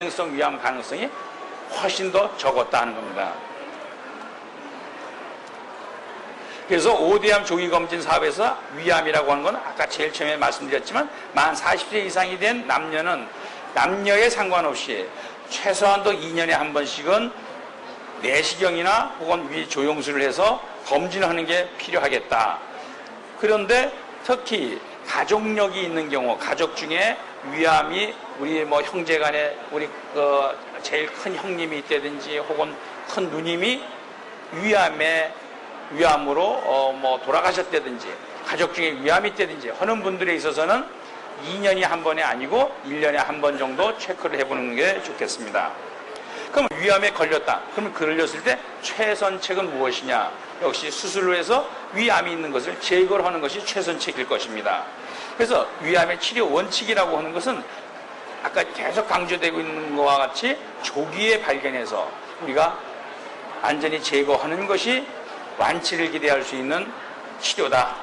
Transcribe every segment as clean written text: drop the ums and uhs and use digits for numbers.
진행성 위암 가능성이 훨씬 더 적었다는 겁니다. 그래서 5대암 조기검진 사업에서 위암이라고 하는 건 아까 제일 처음에 말씀드렸지만 만 40세 이상이 된 남녀는 남녀에 상관없이 최소한도 2년에 한 번씩은 내시경이나 혹은 위 조영술을 해서 검진하는 게 필요하겠다. 그런데 특히 가족력이 있는 경우, 가족 중에 위암이 우리 뭐 형제간에 우리 제일 큰 형님이 있다든지 혹은 큰 누님이 위암으로 뭐 돌아가셨다든지 가족 중에 위암이 있다든지 하는 분들에 있어서는 2년이 한 번이 아니고 1년에 한 번 정도 체크를 해보는 게 좋겠습니다. 그럼 위암에 걸렸다. 그러면 걸렸을 때 최선책은 무엇이냐? 역시 수술을 해서 위암이 있는 것을 제거를 하는 것이 최선책일 것입니다. 그래서 위암의 치료 원칙이라고 하는 것은 아까 계속 강조되고 있는 것과 같이 조기에 발견해서 우리가 완전히 제거하는 것이 완치를 기대할 수 있는 치료다.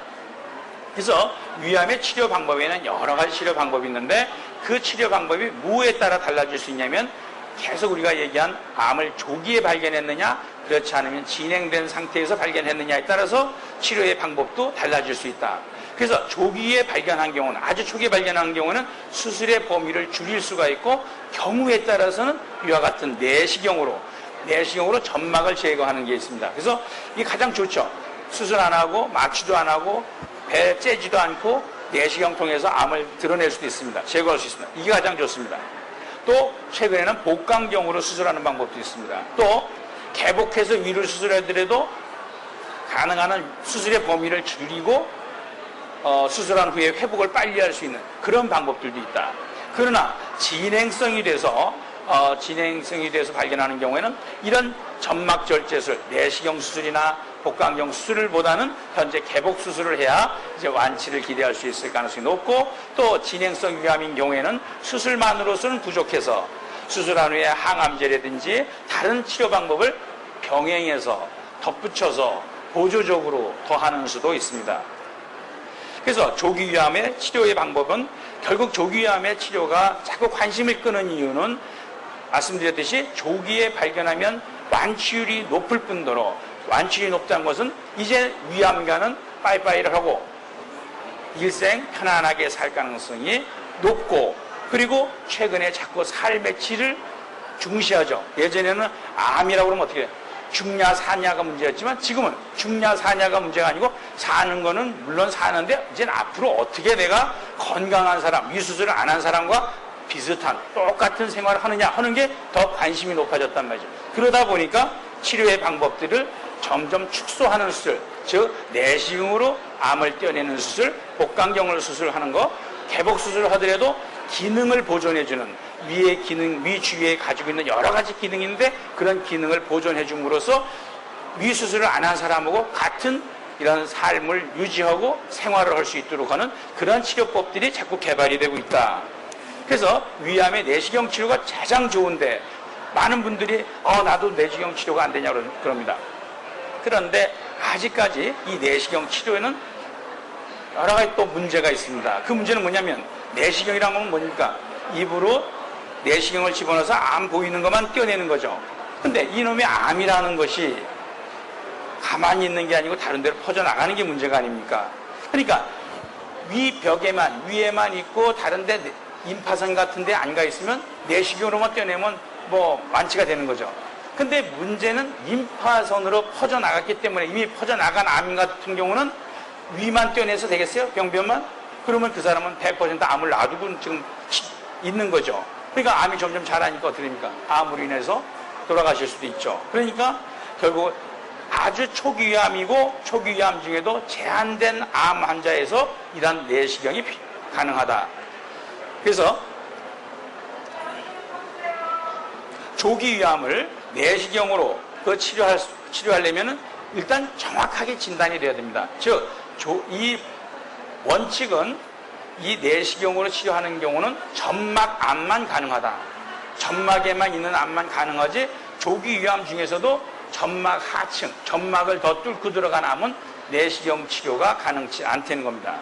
그래서 위암의 치료 방법에는 여러 가지 치료 방법이 있는데 그 치료 방법이 무엇에 따라 달라질 수 있냐면 계속 우리가 얘기한 암을 조기에 발견했느냐 그렇지 않으면 진행된 상태에서 발견했느냐에 따라서 치료의 방법도 달라질 수 있다. 그래서 조기에 발견한 경우는 아주 초기에 발견한 경우는 수술의 범위를 줄일 수가 있고 경우에 따라서는 이와 같은 내시경으로 점막을 제거하는 게 있습니다. 그래서 이게 가장 좋죠. 수술 안 하고 마취도 안 하고 배 째지도 않고 내시경 통해서 암을 드러낼 수도 있습니다. 제거할 수 있습니다. 이게 가장 좋습니다. 또 최근에는 복강경으로 수술하는 방법도 있습니다. 또 개복해서 위를 수술하더라도 가능한 한 수술의 범위를 줄이고 수술한 후에 회복을 빨리 할 수 있는 그런 방법들도 있다. 그러나 진행성이 돼서 발견하는 경우에는 이런 점막 절제술, 내시경 수술이나 복강경 수술보다는 현재 개복 수술을 해야 이제 완치를 기대할 수 있을 가능성이 높고 또 진행성 위암인 경우에는 수술만으로서는 부족해서 수술한 후에 항암제라든지 다른 치료 방법을 병행해서 덧붙여서 보조적으로 더하는 수도 있습니다. 그래서 조기위암의 치료의 방법은 결국 조기위암의 치료가 자꾸 관심을 끄는 이유는 말씀드렸듯이 조기에 발견하면 완치율이 높을 뿐더러 완치율이 높다는 것은 이제 위암과는 빠이빠이를 하고 일생 편안하게 살 가능성이 높고 그리고 최근에 자꾸 삶의 질을 중시하죠. 예전에는 암이라고 그러면 어떻게 해요? 죽냐 사냐가 문제였지만 지금은 죽냐 사냐가 문제가 아니고 사는 거는 물론 사는데 이제는 앞으로 어떻게 내가 건강한 사람, 위수술을 안 한 사람과 비슷한 똑같은 생활을 하느냐 하는 게 더 관심이 높아졌단 말이죠. 그러다 보니까 치료의 방법들을 점점 축소하는 수술, 즉 내시경으로 암을 떼어내는 수술, 복강경을 수술하는 거, 개복 수술을 하더라도 기능을 보존해주는 위의 기능, 위 주위에 가지고 있는 여러 가지 기능이 있는데 그런 기능을 보존해 줌으로써 위 수술을 안 한 사람하고 같은 이런 삶을 유지하고 생활을 할 수 있도록 하는 그런 치료법들이 자꾸 개발이 되고 있다. 그래서 위암의 내시경 치료가 가장 좋은데 많은 분들이 나도 내시경 치료가 안 되냐고 그럽니다. 그런데 아직까지 이 내시경 치료에는 여러 가지 또 문제가 있습니다. 그 문제는 뭐냐면 내시경이라는 건 뭡니까? 입으로 내시경을 집어넣어서 암 보이는 것만 떼어내는 거죠. 근데 이놈의 암이라는 것이 가만히 있는 게 아니고 다른 데로 퍼져나가는 게 문제가 아닙니까? 그러니까 위에만 있고 다른 데 임파선 같은 데 안 가 있으면 내시경으로만 떼어내면 뭐 완치가 되는 거죠. 근데 문제는 임파선으로 퍼져나갔기 때문에 이미 퍼져나간 암 같은 경우는 위만 떼어내서 되겠어요? 병변만? 그러면 그 사람은 100% 암을 놔두고 지금 있는 거죠. 그러니까 암이 점점 자라니까 어떻게 됩니까? 암으로 인해서 돌아가실 수도 있죠. 그러니까 결국 아주 초기위암이고 초기위암 중에도 제한된 암 환자에서 이러한 내시경이 가능하다. 그래서 조기위암을 내시경으로 치료하려면 일단 정확하게 진단이 돼야 됩니다. 즉, 이 원칙은 이 내시경으로 치료하는 경우는 점막암만 가능하다. 점막에만 있는 암만 가능하지 조기위암 중에서도 점막 하층, 점막을 더 뚫고 들어간 암은 내시경 치료가 가능치 않다는 겁니다.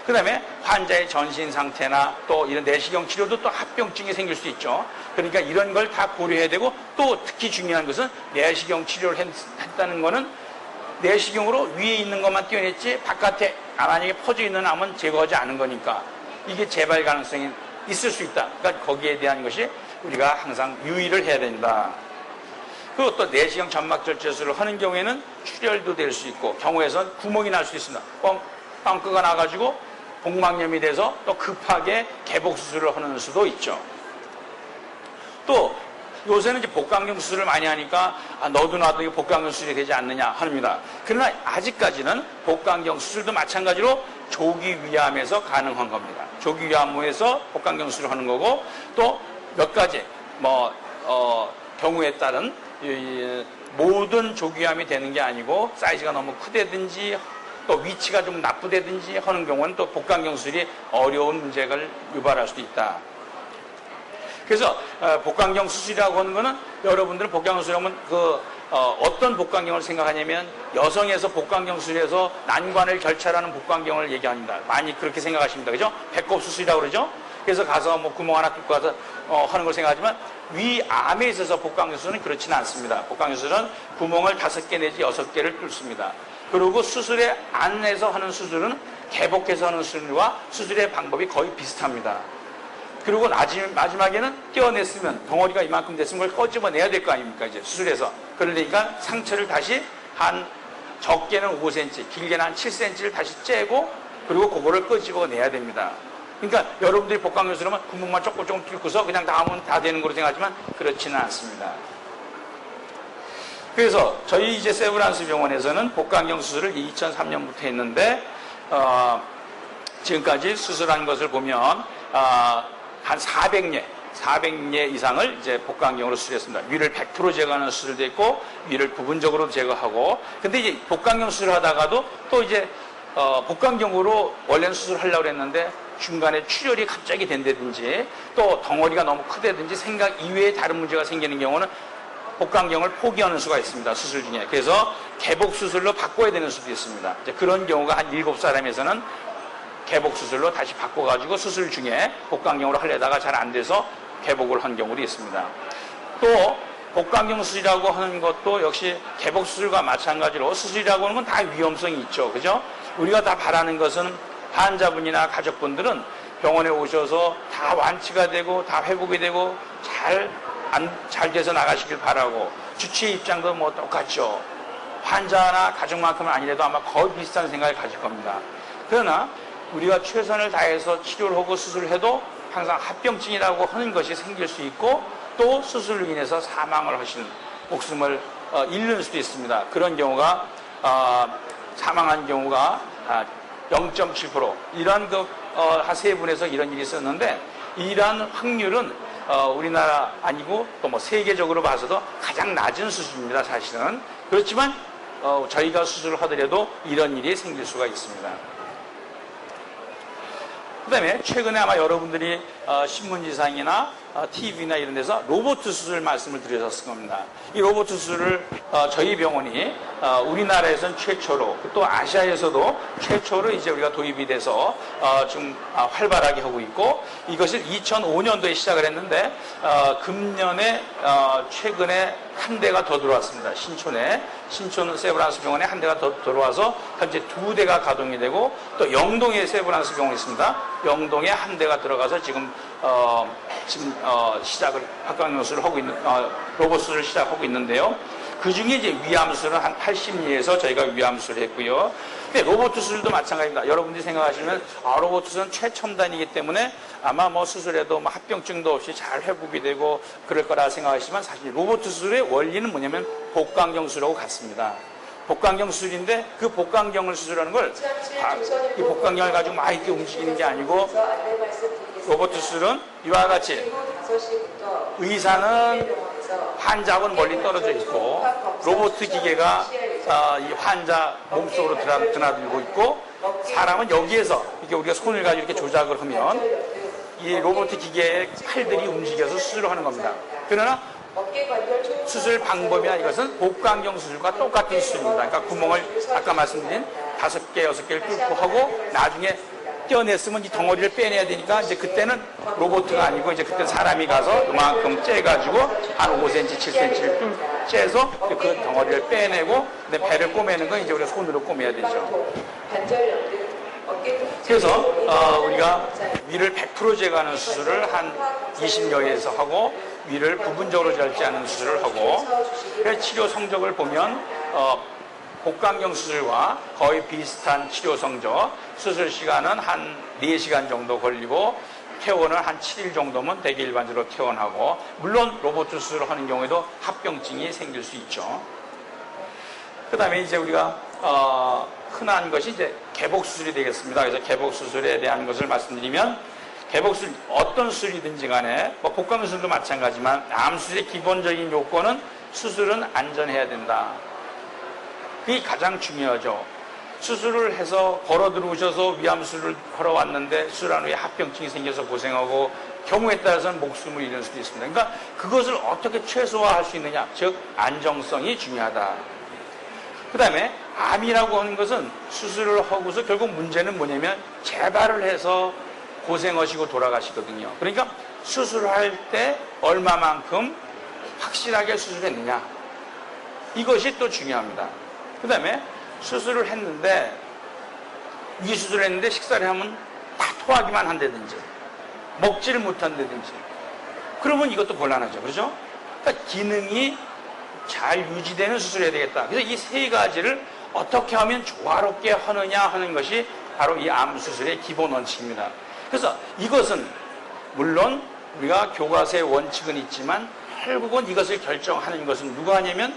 그 다음에 환자의 전신 상태나 또 이런 내시경 치료도 또 합병증이 생길 수 있죠. 그러니까 이런 걸 다 고려해야 되고, 또 특히 중요한 것은 내시경 치료를 했다는 거는 내시경으로 위에 있는 것만 떼어냈지 바깥에 만약에 퍼져 있는 암은 제거하지 않은 거니까 이게 재발 가능성이 있을 수 있다. 그러니까 거기에 대한 것이 우리가 항상 유의를 해야 된다. 그리고 또 내시경 점막절제술을 하는 경우에는 출혈도 될 수 있고, 경우에선 구멍이 날 수 있습니다. 빵꾸가 나가지고 복막염이 돼서 또 급하게 개복수술을 하는 수도 있죠. 또 요새는 이제 복강경 수술을 많이 하니까 너도 나도 이거 복강경 수술이 되지 않느냐 합니다. 그러나 아직까지는 복강경 수술도 마찬가지로 조기 위암에서 가능한 겁니다. 조기 위암에서 복강경 수술을 하는 거고, 또 몇 가지 경우에 따른 모든 조기 위암이 되는 게 아니고 사이즈가 너무 크다든지 또 위치가 좀 나쁘다든지 하는 경우는 또 복강경 수술이 어려운 문제를 유발할 수도 있다. 그래서 복강경 수술이라고 하는 거는, 여러분들은 복강경 수술하면 어떤 복강경을 생각하냐면 여성에서 복강경 수술에서 난관을 결찰하는 복강경을 얘기합니다. 많이 그렇게 생각하십니다. 그죠? 배꼽 수술이라고 그러죠? 그래서 가서 구멍 하나 뚫고 가서 하는 걸 생각하지만, 위암에 있어서 복강경 수술은 그렇지는 않습니다. 복강경 수술은 구멍을 5개 내지 6개를 뚫습니다. 그리고 수술의 안에서 하는 수술은 개복해서 하는 수술과 수술의 방법이 거의 비슷합니다. 그리고 마지막에는 떼어냈으면 덩어리가 이만큼 됐으면 그걸 꺼집어내야 될 거 아닙니까? 이제 수술해서. 그러니까 상처를 다시 한 적게는 5cm, 길게는 한 7cm를 다시 째고, 그리고 그거를 끄집어내야 됩니다. 그러니까 여러분들이 복강경 수술하면 구멍만 조금 뚫고서 그냥 다 하면 다 되는 거로 생각하지만 그렇지는 않습니다. 그래서 저희 이제 세브란스 병원에서는 복강경 수술을 2003년부터 했는데, 지금까지 수술한 것을 보면 한 400예 이상을 이제 복강경으로 수술했습니다. 위를 100% 제거하는 수술도 있고, 위를 부분적으로 제거하고. 근데 이제 복강경 수술을 하다가도 또 이제 복강경으로 원래는 수술하려고 했는데 중간에 출혈이 갑자기 된다든지, 또 덩어리가 너무 크다든지 생각 이외에 다른 문제가 생기는 경우는 복강경을 포기하는 수가 있습니다. 수술 중에. 그래서 개복 수술로 바꿔야 되는 수도 있습니다. 이제 그런 경우가 한 7사람에서는 개복 수술로 다시 바꿔가지고 수술 중에 복강경으로 하려다가 잘 안 돼서 개복을 한 경우도 있습니다. 또 복강경 수술이라고 하는 것도 역시 개복 수술과 마찬가지로, 수술이라고 하는 건 다 위험성이 있죠. 그죠? 우리가 다 바라는 것은 환자분이나 가족분들은 병원에 오셔서 다 완치가 되고 다 회복이 되고 잘 돼서 나가시길 바라고, 주치의 입장도 뭐 똑같죠. 환자나 가족만큼은 아니라도 아마 거의 비슷한 생각을 가질 겁니다. 그러나 우리가 최선을 다해서 치료를 하고 수술을 해도 항상 합병증이라고 하는 것이 생길 수 있고, 또 수술로 인해서 사망을 하시는, 목숨을 잃는 수도 있습니다. 그런 경우가 사망한 경우가 0.7% 이런 한 3분에서 이런 일이 있었는데, 이러한 확률은 우리나라 아니고 또 뭐 세계적으로 봐서도 가장 낮은 수준입니다. 사실은. 그렇지만 저희가 수술을 하더라도 이런 일이 생길 수가 있습니다. 그 다음에 최근에 아마 여러분들이 신문지상이나 TV나 이런 데서 로봇 수술 말씀을 드렸을 겁니다. 이 로봇 수술을 저희 병원이 우리나라에서는 최초로, 또 아시아에서도 최초로 이제 우리가 도입이 돼서 지금 활발하게 하고 있고, 이것을 2005년도에 시작을 했는데 금년에 최근에 한 대가 더 들어왔습니다. 신촌 세브란스 병원에 한 대가 더 들어와서 현재 2대가 가동이 되고, 또 영동에 세브란스 병원이 있습니다. 영동에 한 대가 들어가서 지금 시작을 복강경 수술을 하고 있는, 로봇 수술을 시작하고 있는데요. 그 중에 이제 위암 수술은 한 80예에서 저희가 위암 수술을 했고요. 근데 로봇 수술도 마찬가지입니다. 여러분들이 생각하시면 로봇 수술은 최첨단이기 때문에 아마 뭐 수술에도 뭐 합병증도 없이 잘 회복이 되고 그럴 거라 생각하시지만, 사실 로봇 수술의 원리는 뭐냐면 복강경 수술하고 같습니다. 복강경 수술인데, 그 복강경을 수술하는 걸 이 복강경을 가지고 막 이렇게 움직이는 게 아니고, 로봇 수술은 이와 같이 의사는 환자하고는 멀리 떨어져 있고, 로봇 기계가 이 환자 몸속으로 드나들고 있고, 사람은 여기에서 이렇게 우리가 손을 가지고 이렇게 조작을 하면 이 로봇 기계의 팔들이 움직여서 수술을 하는 겁니다. 그러나 수술 방법이나 이것은 복강경 수술과 똑같은 수술입니다. 그러니까 구멍을 아까 말씀드린 5개, 6개를 뚫고 하고, 나중에 떼어냈으면 이 덩어리를 빼내야 되니까 이제 그때는 로봇가 아니고 이제 그때 사람이 가서 이만큼 째가지고 한 5cm, 7cm를 째서 그 덩어리를 빼내고 근데 배를 꼬매는 건 이제 우리가 손으로 꼬매야 되죠. 그래서 우리가 위를 100% 제거하는 수술을 한 20여에서 하고 위를 부분적으로 절제하는 수술을 하고 그래서 치료 성적을 보면 복강경 수술과 거의 비슷한 치료 성적, 수술 시간은 한 4시간 정도 걸리고 퇴원은 한 7일 정도면 되게 일반적으로 퇴원하고 물론 로봇 수술을 하는 경우에도 합병증이 생길 수 있죠. 그 다음에 이제 우리가 흔한 것이 이제 개복 수술이 되겠습니다. 그래서 개복 수술에 대한 것을 말씀드리면 개복 수술 어떤 수술이든지 간에 뭐 복강 수술도 마찬가지지만 암 수술의 기본적인 요건은 수술은 안전해야 된다. 그게 가장 중요하죠. 수술을 해서 걸어 들어오셔서 위암 수술을 걸어왔는데 수술한 후에 합병증이 생겨서 고생하고 경우에 따라서는 목숨을 잃을 수도 있습니다. 그러니까 그것을 어떻게 최소화할 수 있느냐, 즉 안정성이 중요하다. 그 다음에 암이라고 하는 것은 수술을 하고서 결국 문제는 뭐냐면 재발을 해서 고생하시고 돌아가시거든요. 그러니까 수술할 때 얼마만큼 확실하게 수술했느냐, 이것이 또 중요합니다. 그 다음에 수술을 했는데 위수술을 했는데 식사를 하면 다 토하기만 한다든지 먹지를 못한다든지 그러면 이것도 곤란하죠. 그렇죠? 그러니까 기능이 잘 유지되는 수술을 해야 되겠다. 그래서 이 세 가지를 어떻게 하면 조화롭게 하느냐 하는 것이 바로 이 암 수술의 기본 원칙입니다. 그래서 이것은 물론 우리가 교과서의 원칙은 있지만 결국은 이것을 결정하는 것은 누가 하냐면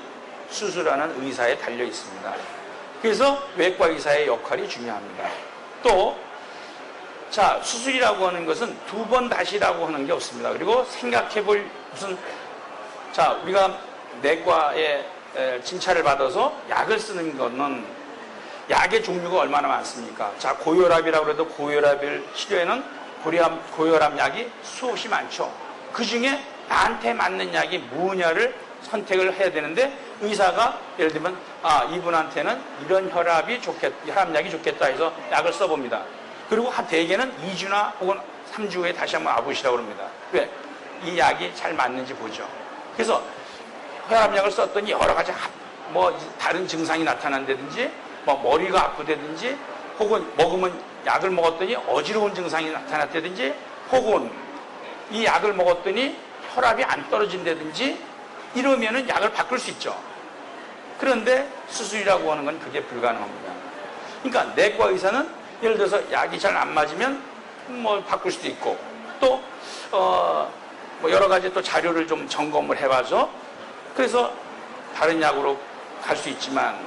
수술하는 의사에 달려 있습니다. 그래서 외과 의사의 역할이 중요합니다. 또 자, 수술이라고 하는 것은 두 번 다시라고 하는 게 없습니다. 그리고 생각해 볼 무슨 자, 우리가 내과에 진찰을 받아서 약을 쓰는 거는 약의 종류가 얼마나 많습니까? 자, 고혈압이라고 해도 고혈압 치료에는 고혈압 약이 수없이 많죠. 그 중에 나한테 맞는 약이 뭐냐를 선택을 해야 되는데 의사가 예를 들면 이분한테는 이런 혈압약이 좋겠다 해서 약을 써봅니다. 그리고 대개는 2주나 혹은 3주 후에 다시 한번 와보시라고 합니다. 왜? 이 약이 잘 맞는지 보죠. 그래서 혈압약을 썼더니 여러 가지 뭐 다른 증상이 나타난다든지 뭐 머리가 아프다든지 혹은 먹으면 약을 먹었더니 어지러운 증상이 나타났다든지 혹은 이 약을 먹었더니 혈압이 안 떨어진다든지 이러면은 약을 바꿀 수 있죠. 그런데 수술이라고 하는 건 그게 불가능합니다. 그러니까 내과 의사는 예를 들어서 약이 잘 안 맞으면 뭐 바꿀 수도 있고 또 뭐 여러 가지 또 자료를 좀 점검을 해봐서 그래서 다른 약으로 갈 수 있지만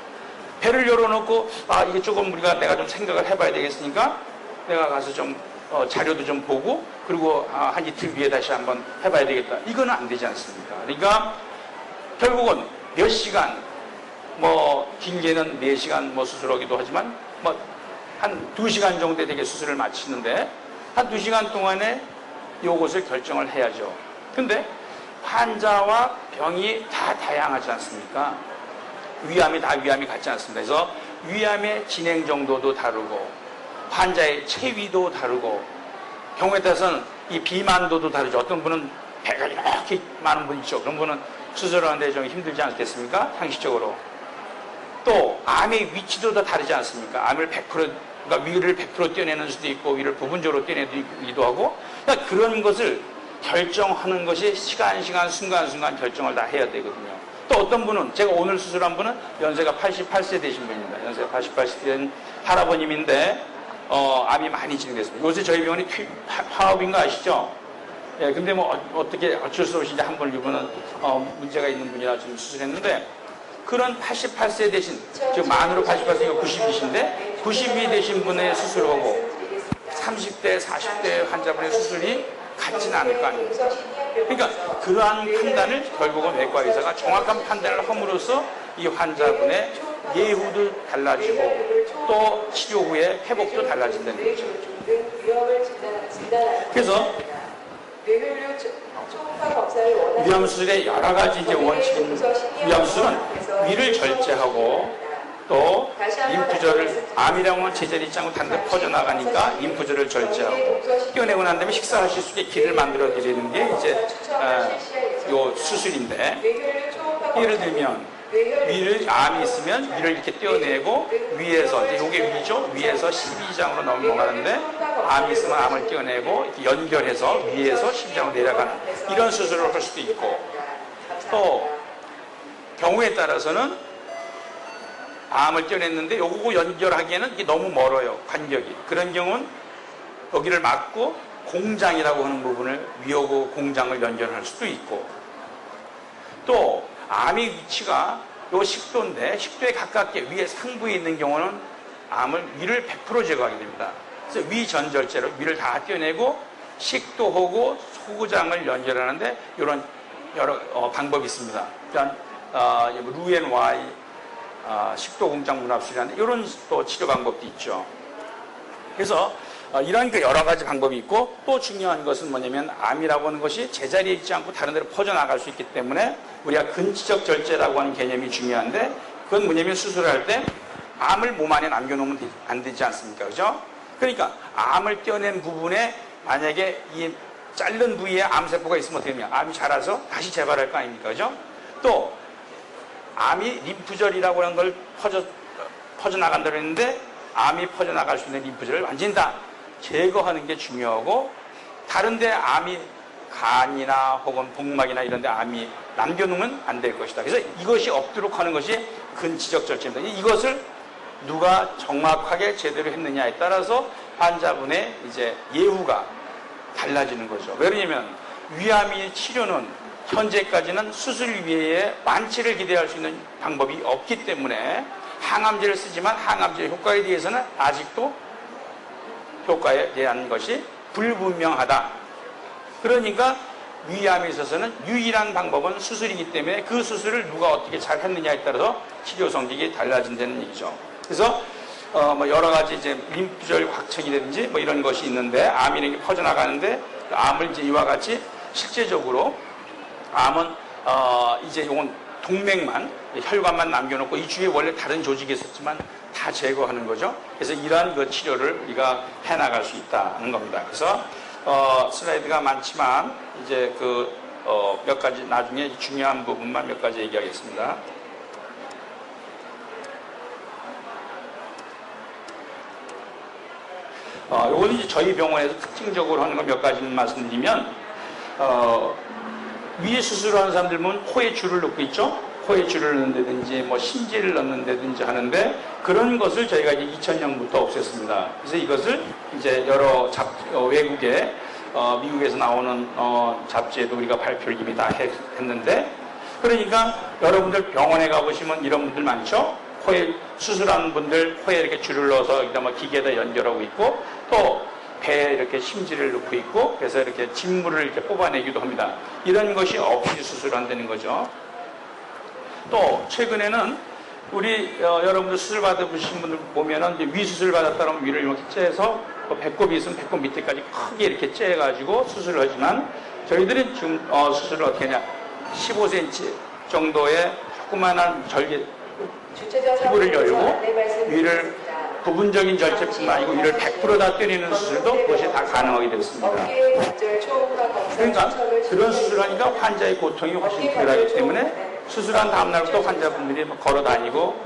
배를 열어놓고 이게 조금 내가 좀 생각을 해봐야 되겠으니까 내가 가서 좀 자료도 좀 보고 그리고 한 이틀 뒤에 다시 한번 해봐야 되겠다. 이거는 안 되지 않습니까? 그러니까 결국은 몇 시간 뭐 길게는 4시간 뭐 수술하기도 하지만 뭐 한 2시간 정도 되게 수술을 마치는데 한 2시간 동안에 이것을 결정을 해야죠. 근데 환자와 병이 다 다양하지 않습니까? 위암이 같지 않습니다. 그래서 위암의 진행 정도도 다르고 환자의 체위도 다르고 경우에 따라서는 이 비만도도 다르죠. 어떤 분은 배가 이렇게 많은 분 있죠. 그런 분은 수술하는데 좀 힘들지 않겠습니까? 상식적으로. 또 암의 위치도 다 다르지 않습니까? 암을 100% 그러니까 위를 100% 떼어내는 수도 있고 위를 부분적으로 떼어내기도 하고 그러니까 그런 것을 결정하는 것이 시간 순간순간 결정을 다 해야 되거든요. 또 어떤 분은 제가 오늘 수술한 분은 연세가 88세 되신 분입니다. 연세가 88세 된 할아버님인데 암이 많이 진행됐습니다. 요새 저희 병원이 파업인 거 아시죠? 예, 근데 뭐 어떻게 어쩔 수 없이 이제 한 번 이분은 문제가 있는 분이라 지금 수술했는데 그런 88세 되신 지금 만으로 88세니까 90이신데 90이 되신 분의 수술하고 30대, 40대 환자분의 수술이 같지는 않을 거 아닙니까? 그러니까 그러한 판단을 결국은 외과 의사가 정확한 판단을 함으로써 이 환자분의 예후도 달라지고 또 치료 후에 회복도 달라진다는 거죠. 그래서 위암 수술의 여러 가지 이제 원칙인 위암 수술은 위를 절제하고 또 림프절을 암이라고 하면 제자리 있지 않고 다른 데 퍼져나가니까 림프절을 절제하고 떼어내고 난 다음에 식사하실 수 있게 길을 만들어 드리는 게 이제 요 수술인데, 예를 들면 위를 암이 있으면 위를 이렇게 떼어내고 위에서 이제 요게 위죠. 위에서 12장으로 넘어가는데 암이 있으면 암을 떼어내고 이렇게 연결해서 위에서 12장으로 내려가는 이런 수술을 할 수도 있고, 또 경우에 따라서는 암을 떼어냈는데 요거 연결하기에는 이게 너무 멀어요, 간격이. 그런 경우는 여기를 막고 공장이라고 하는 부분을 위하고 공장을 연결할 수도 있고, 또 암의 위치가 요 식도인데 식도에 가깝게 위에 상부에 있는 경우는 암을 위를 100% 제거하게 됩니다. 그래서 위 전절제로 위를 다 떼어내고 식도하고 소구장을 연결하는데 이런 여러 방법이 있습니다. 일단 루앤와이 식도 공장 문합술이라는 이런 또 치료 방법도 있죠. 그래서 이런 그 여러 가지 방법이 있고, 또 중요한 것은 뭐냐면 암이라고 하는 것이 제자리에 있지 않고 다른 데로 퍼져나갈 수 있기 때문에 우리가 근치적 절제라고 하는 개념이 중요한데, 그건 뭐냐면 수술할 때 암을 몸 안에 남겨놓으면 안 되지 않습니까? 그죠? 그러니까 암을 떼어낸 부분에 만약에 이 자른 부위에 암세포가 있으면 어떻게 되냐? 암이 자라서 다시 재발할 거 아닙니까? 그죠? 또 암이 림프절이라고 하는 걸 퍼져나간다고 했는데, 암이 퍼져나갈 수 있는 림프절을 완전히 다 제거하는 게 중요하고, 다른데 암이 간이나 혹은 복막이나 이런 데 암이 남겨놓으면 안 될 것이다. 그래서 이것이 없도록 하는 것이 근치적 절제입니다. 이것을 누가 정확하게 제대로 했느냐에 따라서 환자분의 이제 예후가 달라지는 거죠. 왜냐면 위암의 치료는 현재까지는 수술 이외에 완치를 기대할 수 있는 방법이 없기 때문에 항암제를 쓰지만 항암제의 효과에 대해서는 아직도 효과에 대한 것이 불분명하다. 그러니까 위암에 있어서는 유일한 방법은 수술이기 때문에 그 수술을 누가 어떻게 잘 했느냐에 따라서 치료 성적이 달라진다는 얘기죠. 그래서 뭐 여러 가지 이제 림프절 확청이라든지 뭐 이런 것이 있는데, 암이 퍼져나가는데 암을 이제 이와 같이 실제적으로 암은 이제 요건 동맥만, 혈관만 남겨놓고 이 주위에 원래 다른 조직이 있었지만 다 제거하는 거죠. 그래서 이러한 그 치료를 우리가 해나갈 수 있다는 겁니다. 그래서 슬라이드가 많지만 이제 몇 가지 나중에 중요한 부분만 몇 가지 얘기하겠습니다. 요거는 이제 저희 병원에서 특징적으로 하는 거 몇 가지만 말씀드리면, 위에 수술을 하는 사람들 보면 코에 줄을 넣고 있죠? 코에 줄을 넣는다든지 뭐 심지를 넣는다든지 하는데, 그런 것을 저희가 이제 2000년부터 없앴습니다. 그래서 이것을 이제 여러 외국에 미국에서 나오는 잡지에도 우리가 발표를 이미 다 했는데, 그러니까 여러분들 병원에 가보시면 이런 분들 많죠? 코에 수술하는 분들 코에 이렇게 줄을 넣어서 뭐 기계에다 연결하고 있고, 또 배에 이렇게 심지를 넣고 있고, 그래서 이렇게 진물을 이렇게 뽑아내기도 합니다. 이런 것이 없이 수술한다는 거죠. 또 최근에는 우리 여러분들 수술 받으신 분들 보면은 이제 위 수술 받았다면 위를 이렇게 째서 배꼽이 있으면 배꼽 밑에까지 크게 이렇게 째가지고 수술을 하지만, 저희들은 지금 수술을 어떻게 하냐, 15cm 정도의 조그만한 절개 피부를 열고 위를 부분적인 절제뿐만 아니고 위를 100% 때리는 수술도 그것이 다 가능하게 됐습니다. 그러니까 그런 수술을 하니까 환자의 고통이 훨씬 덜하기 때문에 수술한 다음날부터 환자분들이 걸어 다니고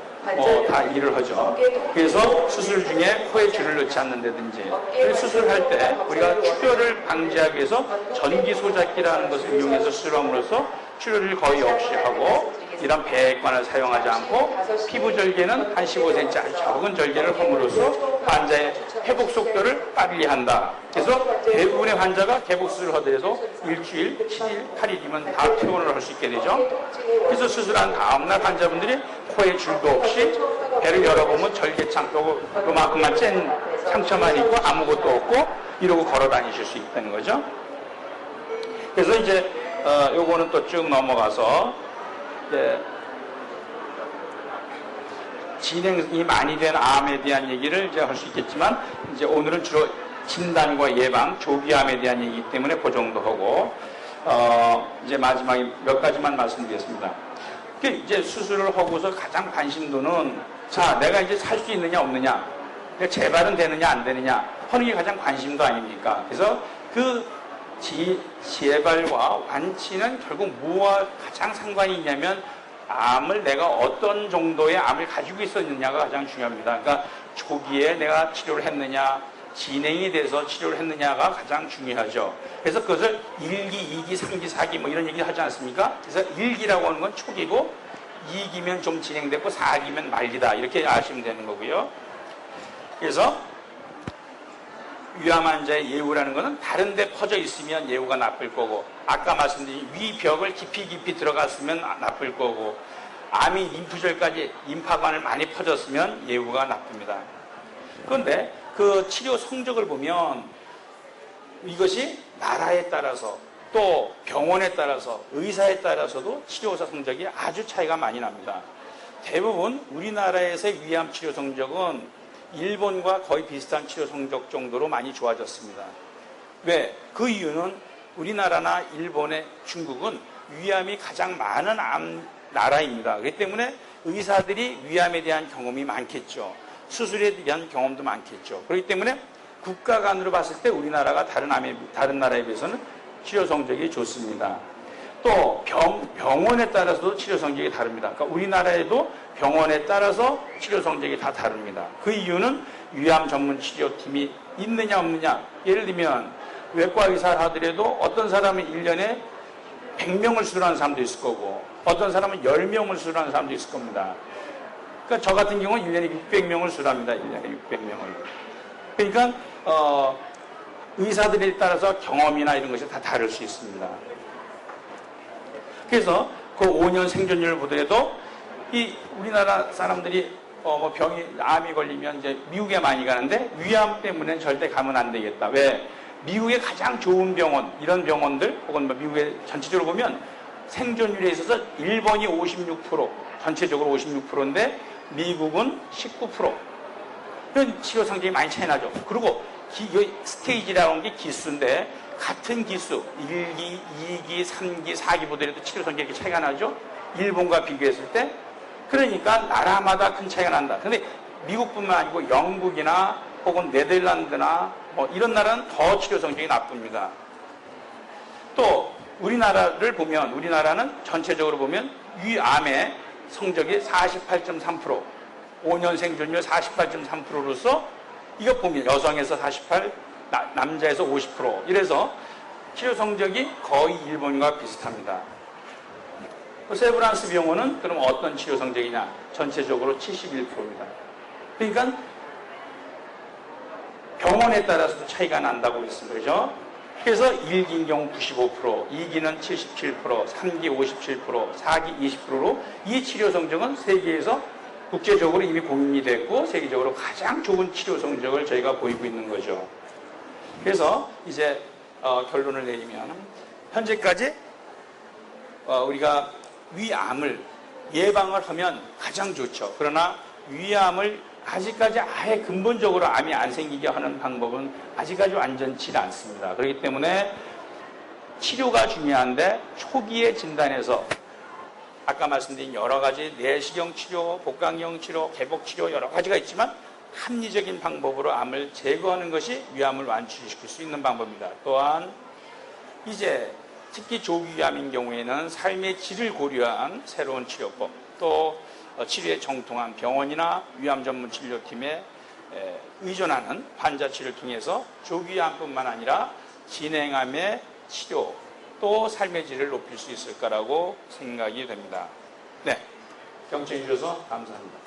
다 일을 하죠. 그래서 수술 중에 코에 줄을 넣지 않는다든지, 수술할 때 우리가 출혈을 방지하기 위해서 전기 소작기라는 것을 이용해서 수술함으로써 출혈을 거의 없이 하고, 이런 배액관을 사용하지 않고 피부 절개는 한 15cm 아주 적은 절개를 함으로써 환자의 회복 속도를 빨리 한다. 그래서 대부분의 환자가 개복 수술을 하더라도 일주일, 7일, 8일이면 다 퇴원을 할 수 있게 되죠. 그래서 수술한 다음날 환자분들이 코에 줄도 없이 배를 열어보면 절개창 요만큼만 짠 상처만 있고 아무것도 없고 이러고 걸어 다니실 수 있다는 거죠. 그래서 이제 요거는 또 쭉 넘어가서 진행이 많이 된 암에 대한 얘기를 이제 할 수 있겠지만, 이제 오늘은 주로 진단과 예방, 조기암에 대한 얘기이기 때문에 그 정도 하고, 이제 마지막에 몇 가지만 말씀드리겠습니다. 이제 수술을 하고서 가장 관심도는 자, 내가 이제 살 수 있느냐 없느냐, 재발은 되느냐 안 되느냐 하는 게 가장 관심도 아닙니까? 그래서 그 재발과 완치는 결국 뭐와 가장 상관이 있냐면 암을 내가 어떤 정도의 암을 가지고 있었느냐가 가장 중요합니다. 그러니까 초기에 내가 치료를 했느냐, 진행이 돼서 치료를 했느냐가 가장 중요하죠. 그래서 그것을 1기, 2기, 3기, 4기 뭐 이런 얘기 하지 않습니까? 그래서 1기라고 하는 건 초기고 2기면 좀 진행됐고 4기면 말기다. 이렇게 아시면 되는 거고요. 그래서 위암 환자의 예후라는 것은 다른 데 퍼져 있으면 예후가 나쁠 거고, 아까 말씀드린 위벽을 깊이 들어갔으면 나쁠 거고, 암이 림프절까지 림파관을 많이 퍼졌으면 예후가 나쁩니다. 그런데 그 치료 성적을 보면 이것이 나라에 따라서 또 병원에 따라서 의사에 따라서도 치료사 성적이 아주 차이가 많이 납니다. 대부분 우리나라에서의 위암 치료 성적은 일본과 거의 비슷한 치료 성적 정도로 많이 좋아졌습니다. 왜? 그 이유는 우리나라나 일본의 중국은 위암이 가장 많은 나라입니다. 그렇기 때문에 의사들이 위암에 대한 경험이 많겠죠. 수술에 대한 경험도 많겠죠. 그렇기 때문에 국가 간으로 봤을 때 우리나라가 다른 나라에 비해서는 치료 성적이 좋습니다. 또 병원에 따라서도 치료 성적이 다릅니다. 그러니까 우리나라에도 병원에 따라서 치료 성적이 다 다릅니다. 그 이유는 위암 전문 치료팀이 있느냐 없느냐. 예를 들면 외과 의사를 하더라도 어떤 사람은 1년에 100명을 수술하는 사람도 있을 거고 어떤 사람은 10명을 수술하는 사람도 있을 겁니다. 그러니까 저 같은 경우는 1년에 600명을 수술합니다. 1년에 600명을. 그러니까 의사들에 따라서 경험이나 이런 것이 다 다를 수 있습니다. 그래서 그 5년 생존율을 보더라도 이 우리나라 사람들이 암이 걸리면 이제 미국에 많이 가는데 위암 때문에 절대 가면 안 되겠다. 왜? 미국의 가장 좋은 병원, 이런 병원들 혹은 미국의 전체적으로 보면 생존율에 있어서 일본이 56%, 전체적으로 56%인데 미국은 19%. 이런 치료 성적이 많이 차이 나죠. 그리고 스테이지라고 하는 게 기수인데 같은 기수 1기, 2기, 3기, 4기 보더라도 치료 성적이 차이가 나죠. 일본과 비교했을 때. 그러니까 나라마다 큰 차이가 난다. 근데 미국뿐만 아니고 영국이나 혹은 네덜란드나 이런 나라는 더 치료 성적이 나쁩니다. 또 우리나라를 보면 우리나라는 전체적으로 보면 위암의 성적이 48.3%, 5년 생존율 48.3%로서 이거 보면 여성에서 48, 남자에서 50%. 이래서 치료 성적이 거의 일본과 비슷합니다. 세브란스 병원은 그럼 어떤 치료 성적이냐? 전체적으로 71%입니다. 그러니까 병원에 따라서도 차이가 난다고 했습니다. 그죠? 그래서 1기인 경우 95%, 2기는 77%, 3기 57%, 4기 20%로 이 치료 성적은 세계에서 국제적으로 이미 공인이 됐고 세계적으로 가장 좋은 치료 성적을 저희가 보이고 있는 거죠. 그래서 이제 결론을 내리면 현재까지 우리가 위암을 예방을 하면 가장 좋죠. 그러나 위암을 아직까지 아예 근본적으로 암이 안 생기게 하는 방법은 아직까지 완전치 않습니다. 그렇기 때문에 치료가 중요한데 초기에 진단해서 아까 말씀드린 여러 가지 내시경 치료, 복강경 치료, 개복 치료 여러 가지가 있지만 합리적인 방법으로 암을 제거하는 것이 위암을 완치시킬 수 있는 방법입니다. 또한 이제 특히 조기위암인 경우에는 삶의 질을 고려한 새로운 치료법, 또 치료에 정통한 병원이나 위암 전문 치료팀에 의존하는 환자 치료를 통해서 조기위암뿐만 아니라 진행암의 치료, 또 삶의 질을 높일 수 있을 거라고 생각이 됩니다. 네, 경청해 주셔서 감사합니다.